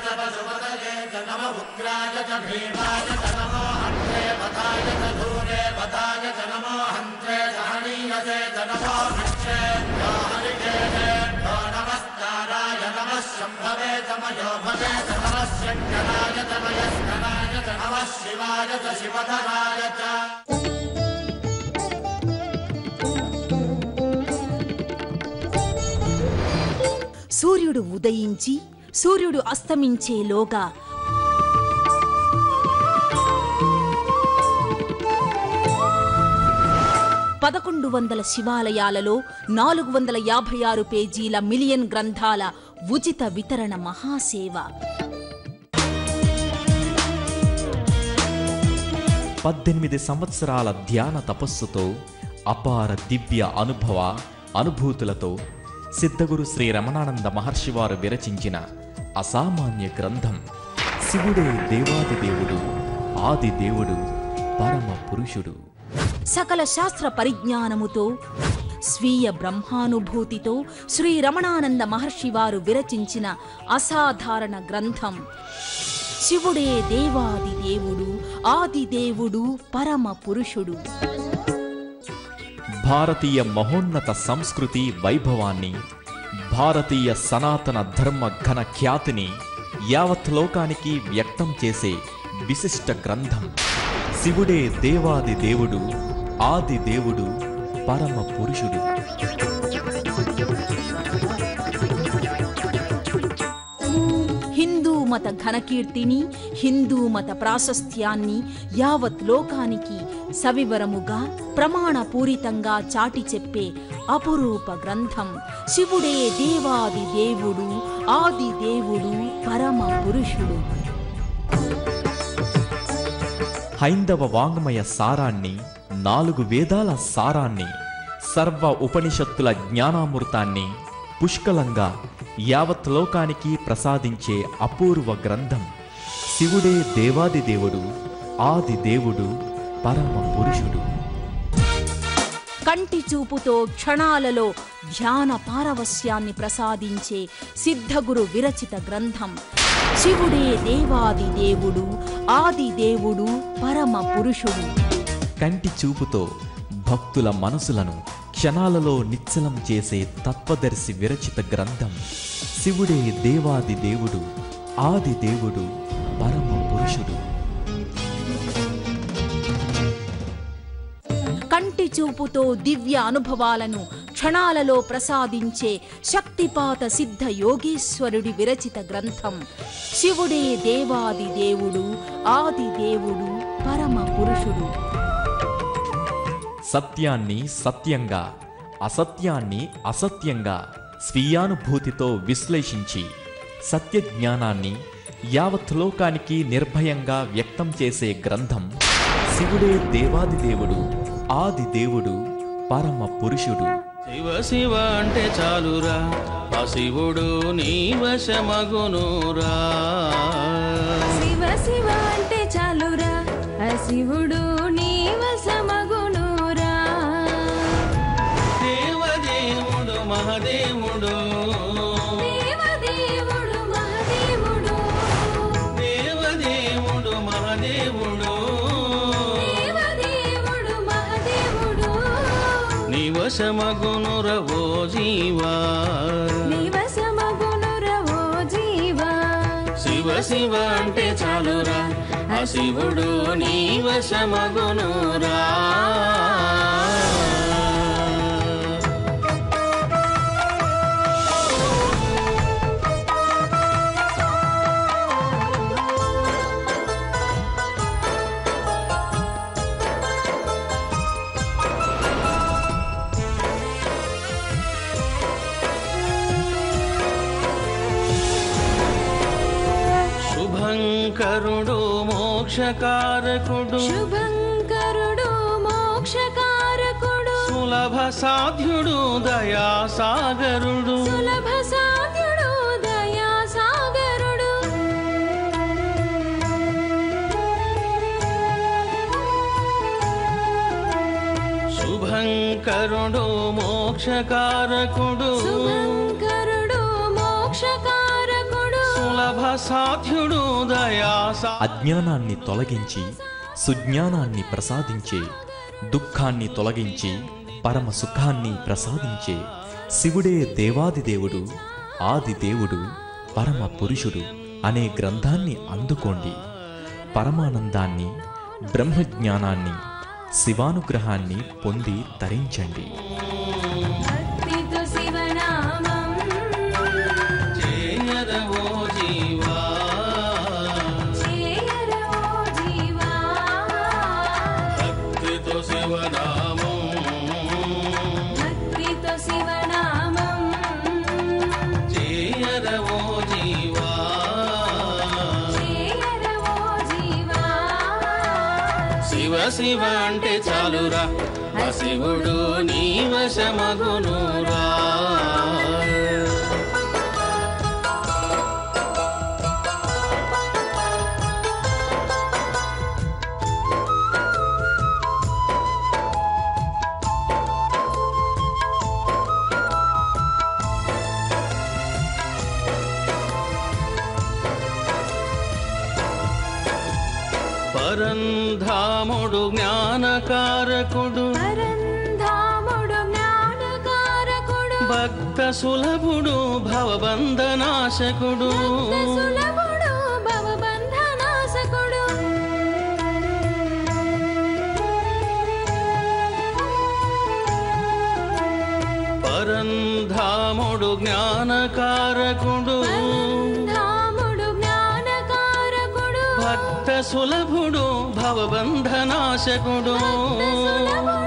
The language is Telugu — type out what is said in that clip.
च पशुपतये च नमः उग्राय च भीमाय च नमो हन्त्रे पथाय च धूरे पथाय च नमो हन्त्रे सहनीयसे च नमो हन्त्रेभ्यो हरिकेभ्यो नमस्काराय नमः शम्भवे च मयो भवे च नमः शङ्कराय च मयस्कराय च नमः शिवाय च शिवधराय च। సూర్యుడు ఉదయించి సూర్యుడు అస్తమించేలోగా 1100 శివాలయాలలో 456 పేజీల మిలియన్ గ్రంథాల ఉచిత వితరణ మహాసేవ. 18 సంవత్సరాల ధ్యాన తపస్సుతో అపార దివ్య అనుభూతులతో సిద్ధగురు శ్రీ రమణానంద మహర్షి వారు విరచించిన అసామాన్య గ్రంథం శివుడే దేవాది దేవుడు, ఆది దేవుడు, పరమ పురుషుడు. సకల శాస్త్ర పరిజ్ఞానముతో స్వీయ బ్రహ్మానుభూతితో శ్రీ రమణానంద మహర్షి వారు విరచించిన అసాధారణ గ్రంథం శివుడే దేవాది దేవుడు, ఆది దేవుడు, పరమ పురుషుడు. భారతీయ మహోన్నత సంస్కృతి వైభవాన్ని, భారతీయ సనాతన ధర్మ ఘన ఖ్యాతిని యావత్ లోకానికి వ్యక్తం చేసే విశిష్ట గ్రంథం శివుడే దేవాది దేవుడు, ఆది దేవుడు, పరమ పురుషుడు. హిందూ మత ఘనకీర్తిని, హిందూ మత ప్రాశస్త్యాన్ని యావత్ లోకానికి సవివరముగా ప్రమాణపూరితంగా చాటి చెప్పే అపురూప గ్రంథం శివుడే దేవాది దేవుడు, ఆది దేవుడు, పరమ పురుషుడు. హైందవ వాంగ్మయ సారాన్ని, 4 వేదాల సారాన్ని, సర్వ ఉపనిషత్తుల జ్ఞానామృతాన్ని పుష్కలంగా యావత్ లోకానికి ప్రసాదించే అపూర్వ గ్రంథం శివుడే దేవాది దేవుడు, ఆది దేవుడు, పరమ పురుషుడు. కంటి చూపుతో క్షణాలలో ధ్యాన పారవస్యాన్ని ప్రసాదించే సిద్ధగురు విరచిత గ్రంథం శివుడే దేవాది దేవుడు, ఆది దేవుడు, పరమ పురుషుడు. కంటి చూపుతో భక్తుల మనసులను క్షణాలలో నిశ్చలం చేసే తత్వదర్శి విరచిత గ్రంథం శివుడే దేవాది దేవుడు, ఆది దేవుడు, పరమ పురుషుడు. కంటి చూపుతో దివ్య అనుభవాలను క్షణాలలో ప్రసాదించే శక్తిపాత సిద్ధ యోగేశ్వరుడి విరచిత గ్రంథం శివుడే దేవాది దేవుడు, ఆది దేవుడు, పరమ పురుషుడు. సత్యాన్ని సత్యంగా, అసత్యాన్ని అసత్యంగా స్వీయానుభూతితో విశ్లేషించి సత్య జ్ఞానాన్ని యావత్ లోకానికి నిర్భయంగా వ్యక్తం చేసే గ్రంథం శివుడే దేవాది దేవుడు, ఆది దేవుడు, పరమ పురుషుడు. శివ శివ అంటే చాలురా, ఆ శివుడు నీ వశమగునురా. శివ శివ అంటే చాలురా, ఆ శివుడు నీ వశమగునురా. దేవదేవుడు మహదేవుడు, దేవదేవుడు మహదేవుడు, దేవదేవుడు మహదేవుడు, దేవదేవుడు మహదేవుడు. నీ వశమగునురా ఓ జీవా, నీ వశమగునురా ఓ జీవా. శివ శివ అంటే చాలురా, ఆ శివుడు నీ వశమగునురా. శుభంకరుడు మోక్షకారకుడు, శుభంకరుడు మోక్షకారకుడు, సులభ సాధ్యుడు దయాసాగరుడు, సులభ సాధ్యుడు దయాసాగరుడు. శుభంకరుడు మోక్షకారకుడు, శుభంకరుడు మోక్షకారకుడు, సులభ సాధ్యుడు దయాసా అజ్ఞానాన్ని తొలగించి సుజ్ఞానాన్ని ప్రసాదించే, దుఃఖాన్ని తొలగించి పరమ సుఖాన్ని ప్రసాదించే శివుడే దేవాదిదేవుడు, ఆదిదేవుడు, పరమ పురుషుడు అనే గ్రంథాన్ని అందుకోండి. పరమానందాన్ని, బ్రహ్మజ్ఞానాన్ని, శివానుగ్రహాన్ని పొంది తరించండి. భక్తితో శివనామం చేయరవో జీవా, చేయరవో జీవా. భక్తితో శివనామం, భక్తితో శివనామం చేయరవో జీవా, చేయరవో జీవా. శివ శివ అంటే చాలురా, ఆ శివుడు నీ వశమగునురా. పరంధాముడు జ్ఞానకారకుడు, పరంధాముడు జ్ఞానకారకుడు, భక్త సులభుడు భవబంధనాశకుడు. సులభుడు భవబంధనాశకుడు. పరంధాముడు జ్ఞానకారకుడు, పరంధాముడు జ్ఞానకారకుడు, భక్త సులభుడు భవబంధనాశకుడు. సులభుడు